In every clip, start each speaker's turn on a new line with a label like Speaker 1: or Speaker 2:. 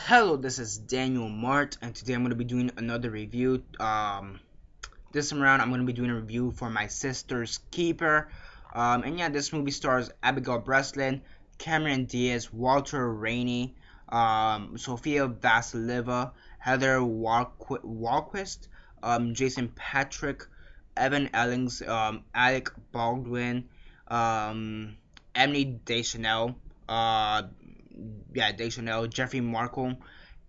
Speaker 1: Hello, this is Daniel Mart, and today I'm going to be doing another review. This time around, I'm going to be doing a review for My Sister's Keeper. And yeah, this movie stars Abigail Breslin, Cameron Diaz, Walter Rainey, Sofia Vasileva, Heather Walquist, Jason Patrick, Evan Ellings, Alec Baldwin, Emily Deschanel, Deschanel, Jeffrey Markle,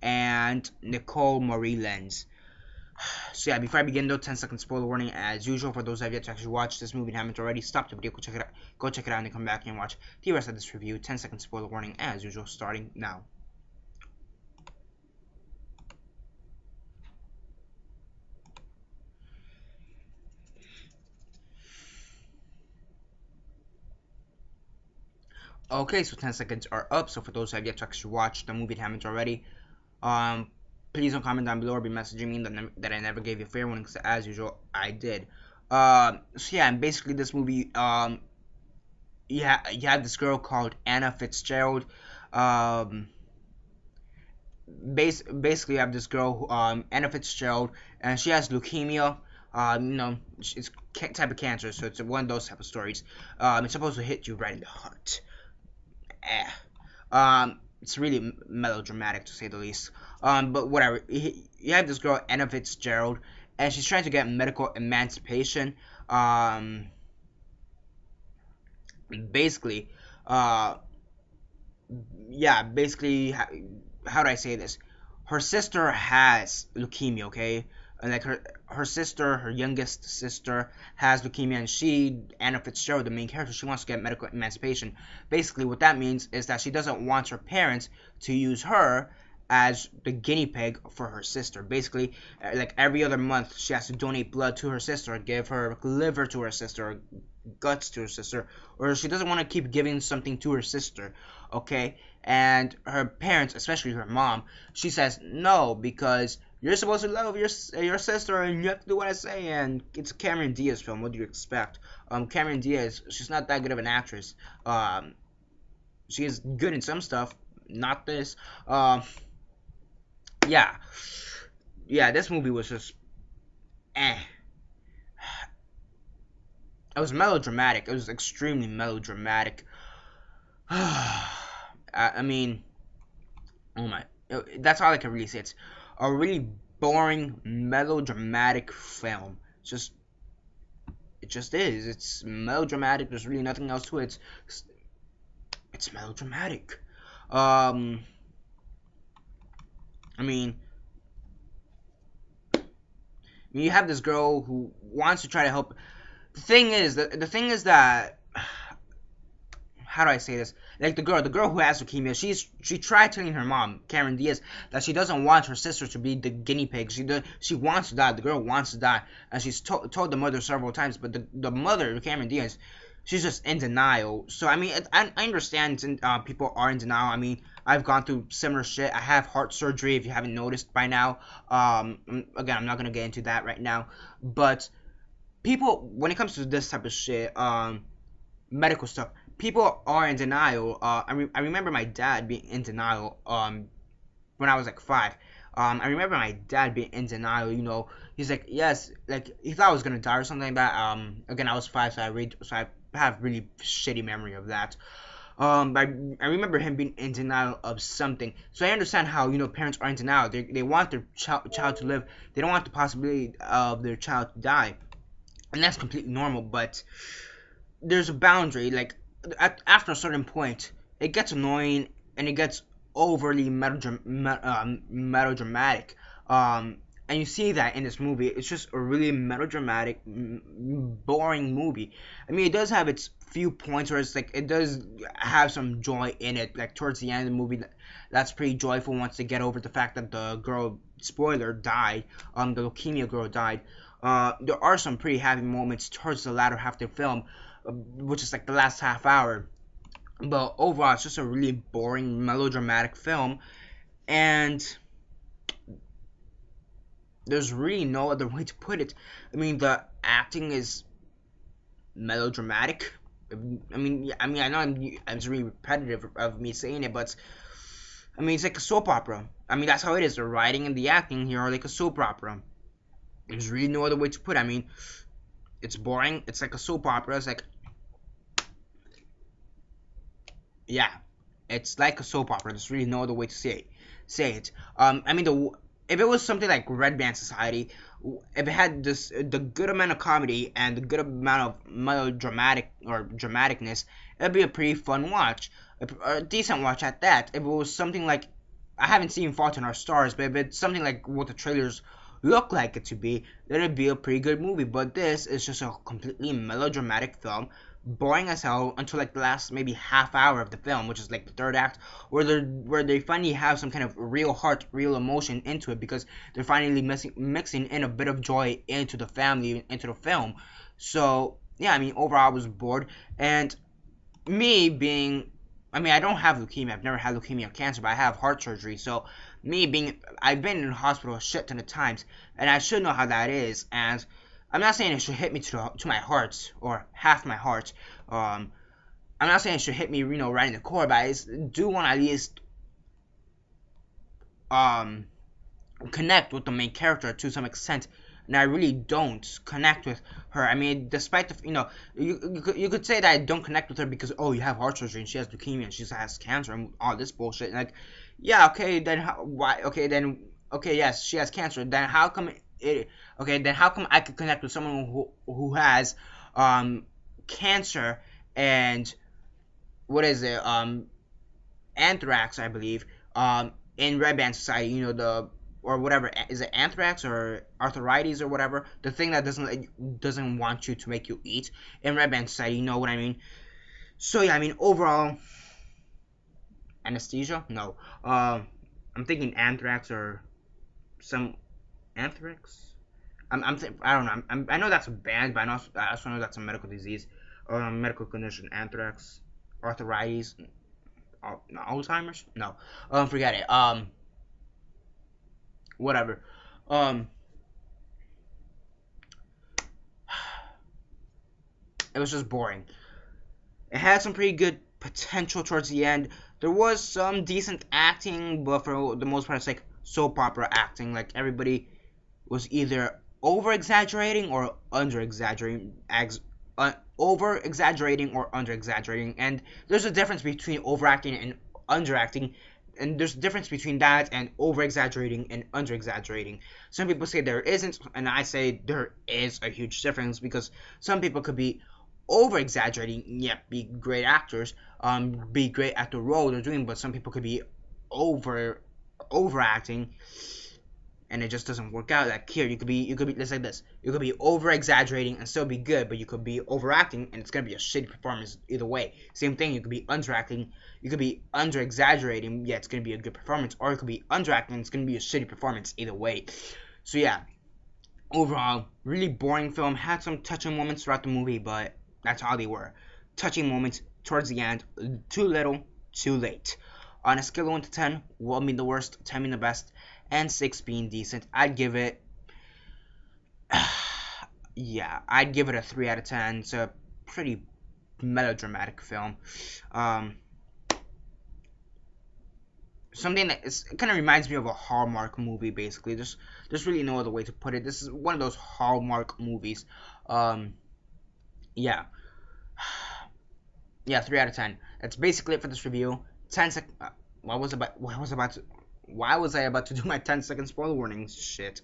Speaker 1: and Nicole Marie Lenz. So yeah, before I begin though, 10-second spoiler warning as usual. For those that have yet to actually watch this movie and haven't already, stop the video, go check it out and come back and watch the rest of this review. 10-second spoiler warning as usual, starting now. Okay, so 10 seconds are up. So for those that have yet to actually watch the movie and haven't already, please don't comment down below or be messaging me that I never gave you a fair warning, because as usual, I did. So yeah, and basically this movie, you had this girl called Anna Fitzgerald. Basically, you have this girl, Anna Fitzgerald, and she has leukemia. It's type of cancer, so it's one of those type of stories. It's supposed to hit you right in the heart. It's really melodramatic to say the least. But whatever. You have this girl, Anna Fitzgerald, and she's trying to get medical emancipation. Basically, uh, basically, how do I say this? Her sister has leukemia, okay? And like her sister, her youngest sister, has leukemia, and Anna Fitzgerald, the main character, she wants to get medical emancipation. Basically, what that means is that she doesn't want her parents to use her as the guinea pig for her sister. Basically, like every other month, she has to donate blood to her sister, give her liver to her sister, guts to her sister, or she doesn't want to keep giving something to her sister, okay? And her parents, especially her mom, she says no, because you're supposed to love your sister and you have to do what I say. And it's a Cameron Diaz film. What do you expect? Cameron Diaz, she's not that good of an actress. She is good in some stuff, not this. Yeah, this movie was just eh. It was melodramatic. It was extremely melodramatic. I mean, oh my, that's all I can really say. It's a really boring, melodramatic film. It just is. It's melodramatic. There's really nothing else to it. It's melodramatic. I mean, you have this girl who wants to try to help. The thing is that how do I say this? Like the girl who has leukemia, she tried telling her mom, Cameron Diaz, that she doesn't want her sister to be the guinea pig. She wants to die. The girl wants to die, and she's told the mother several times. But the mother, Cameron Diaz, she's just in denial. So I mean, I understand people are in denial. I mean, I've gone through similar shit. I have heart surgery, if you haven't noticed by now. Again, I'm not gonna get into that right now, but people, when it comes to this type of shit, medical stuff, people are in denial. I remember my dad being in denial when I was like 5. I remember my dad being in denial. He's like, yes, like he thought I was gonna die or something like that. Again, I was 5, so I have really shitty memory of that. But I remember him being in denial of something. So I understand how parents are in denial. They want their child to live. They don't want the possibility of their child to die, and that's completely normal. But there's a boundary. Like after a certain point, it gets annoying and it gets overly melodramatic. And you see that in this movie. It's just a really melodramatic, boring movie. I mean, it does have its few points where it's like it does have some joy in it. Like towards the end of the movie, that's pretty joyful once they get over the fact that the girl, spoiler, died. The leukemia girl died. There are some pretty happy moments towards the latter half of the film, which is like the last half hour. But overall, it's just a really boring, melodramatic film, and there's really no other way to put it. I mean, the acting is melodramatic. I know it's really repetitive of me saying it, but I mean, it's like a soap opera. I mean, that's how it is. The writing and the acting here are like a soap opera. There's really no other way to put it. I mean, it's boring. It's like a soap opera. It's like, yeah, it's like a soap opera. There's really no other way to say it. I mean, if it was something like Red Band Society, if it had the good amount of comedy and the good amount of melodramatic or dramaticness, it'd be a pretty fun watch, a decent watch at that. If it was something like, I haven't seen Fault in Our Stars, but if it's something like what the trailers look like it to be, then it'd be a pretty good movie. But this is just a completely melodramatic film, boring as hell until like the last maybe half hour of the film, which is like the third act, where they finally have some kind of real heart, real emotion into it, because they're finally mixing in a bit of joy into the family, into the film. So yeah, I mean, overall I was bored. And me being, I mean, I don't have leukemia. I've never had leukemia or cancer, but I have heart surgery. So me being, I've been in the hospital a shit ton of times, and I should know how that is. And I'm not saying it should hit me to my heart or half my heart. I'm not saying it should hit me, right in the core, but I do want to at least um connect with the main character to some extent, and I really don't connect with her. I mean, despite the, you could say that I don't connect with her because, oh, you have heart surgery and she has leukemia and she has cancer and all this bullshit. And like, yeah, okay, then why? Okay, then okay, yes, she has cancer. Then how come it? Okay, then how come I could connect with someone who has cancer and what is it? Anthrax, I believe, in Red Band Society, or whatever, is it anthrax or arthritis or whatever, the thing that doesn't want you to make you eat in Red Band Society, you know what I mean? So yeah, I mean, overall, anesthesia? No. I'm thinking anthrax or some anthrax. I don't know. I know that's a band, but I also know that's a medical disease, or a medical condition. Anthrax, arthritis, no, Alzheimer's? No. Forget it. Whatever. Um, it was just boring. It had some pretty good potential towards the end. There was some decent acting, but for the most part, it's like soap opera acting. Like everybody was either over exaggerating or under exaggerating, over exaggerating or under exaggerating. And there's a difference between overacting and underacting. And there's a difference between that and over exaggerating and under exaggerating. Some people say there isn't, and I say there is a huge difference, because some people could be over exaggerating, yet be great actors, be great at the role they're doing, but some people could be overacting, and it just doesn't work out. Like here, you could be just like this. You could be over exaggerating and still be good, but you could be overacting and it's gonna be a shitty performance either way. Same thing, you could be underacting, you could be under exaggerating, yeah, it's gonna be a good performance, or it could be underacting, it's gonna be a shitty performance either way. So yeah, overall, really boring film. Had some touching moments throughout the movie, but that's all they were. Touching moments towards the end. Too little, too late. On a scale of 1 to 10, 1 being the worst, 10 being the best, and 6 being decent, I'd give it, yeah, I'd give it a 3 out of 10. It's a pretty melodramatic film. Something that it kind of reminds me of a Hallmark movie, basically. There's really no other way to put it. This is one of those Hallmark movies. Yeah. Yeah, 3 out of 10. That's basically it for this review. 10 sec. Why was I about to do my 10-second spoiler warnings? Shit.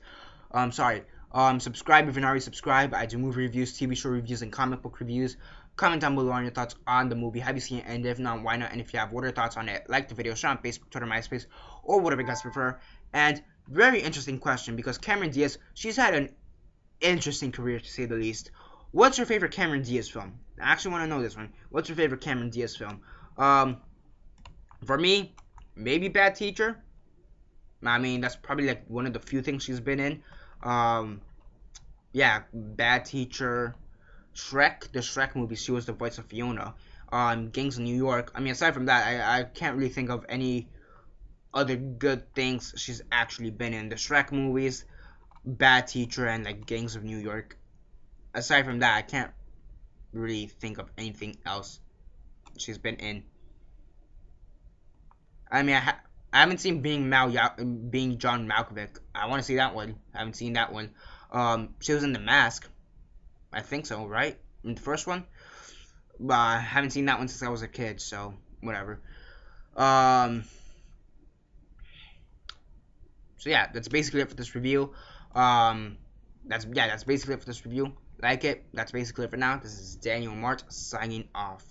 Speaker 1: Sorry. Subscribe if you're not already subscribed. I do movie reviews, TV show reviews, and comic book reviews. Comment down below on your thoughts on the movie. Have you seen it? And if not, why not? And if you have, what are your thoughts on it? Like the video, share on Facebook, Twitter, MySpace, or whatever you guys prefer. And very interesting question, because Cameron Diaz, she's had an interesting career to say the least. What's your favorite Cameron Diaz film? I actually want to know this one. What's your favorite Cameron Diaz film? For me, maybe Bad Teacher. I mean, that's probably like one of the few things she's been in. Yeah, Bad Teacher, Shrek, the Shrek movie. She was the voice of Fiona. Gangs of New York. I mean, aside from that, I can't really think of any other good things she's actually been in. The Shrek movies, Bad Teacher, and like Gangs of New York. Aside from that, I can't really think of anything else she's been in. I mean, I I haven't seen being John Malkovich. I want to see that one. I haven't seen that one. She was in The Mask. I think so, right? In the first one. But I haven't seen that one since I was a kid, so whatever. Um, so yeah, that's basically it for this review. That's basically it for this review. Like it. That's basically it for now. This is Daniel Mart signing off.